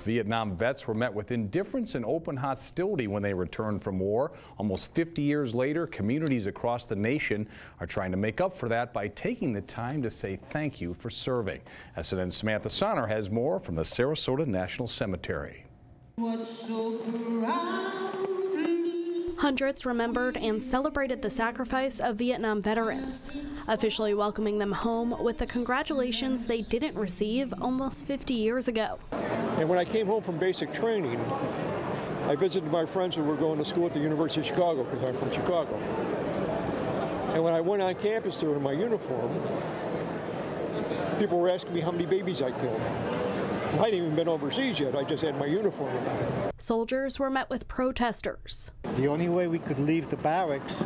Vietnam vets were met with indifference and open hostility when they returned from war. Almost 50 years later, communities across the nation are trying to make up for that by taking the time to say thank you for serving. SNN's Samantha Sonner has more from the Sarasota National Cemetery. Hundreds remembered and celebrated the sacrifice of Vietnam veterans, officially welcoming them home with the congratulations they didn't receive almost 50 years ago. And when I came home from basic training, I visited my friends who were going to school at the University of Chicago, because I'm from Chicago. And when I went on campus there in my uniform, people were asking me how many babies I killed. I hadn't even been overseas yet, I just had my uniform on. Soldiers were met with protesters. The only way we could leave the barracks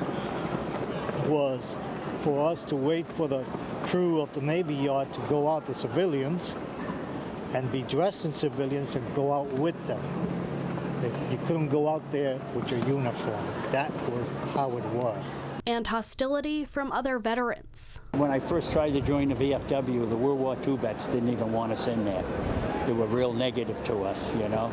was for us to wait for the crew of the Navy Yard to go out to civilians and be dressed in civilians and go out with them. You couldn't go out there with your uniform. That was how it was. And hostility from other veterans. When I first tried to join the VFW, the World War II vets didn't even want us in there. They were real negative to us, you know.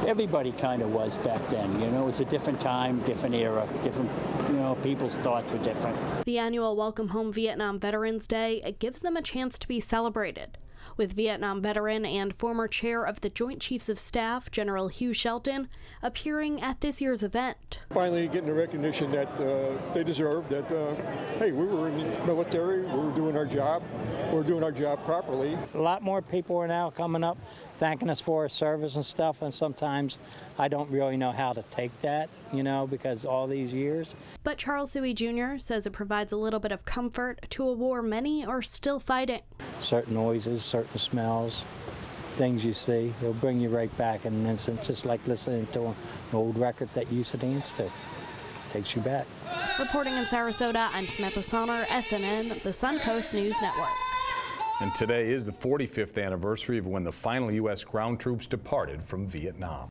Everybody kind of was back then, you know. It was a different time, different era, different, you know, people's thoughts were different. The annual Welcome Home Vietnam Veterans Day, it gives them a chance to be celebrated, with Vietnam veteran and former chair of the Joint Chiefs of Staff, General Hugh Shelton, appearing at this year's event. Finally getting the recognition that they deserve, that, hey, we were in the military, we were doing our job, we were doing our job properly. A lot more people are now coming up thanking us for our service and stuff, and sometimes I don't really know how to take that, you know, because all these years. But Charles Suey Jr. says it provides a little bit of comfort to a war many are still fighting. Certain noises, certain smells, things you see, it'll bring you right back in an instant, just like listening to an old record that you used to dance to. Takes you back. Reporting in Sarasota, I'm Samantha Sonner, SNN, the Suncoast News Network. And today is the 45th anniversary of when the final U.S. ground troops departed from Vietnam.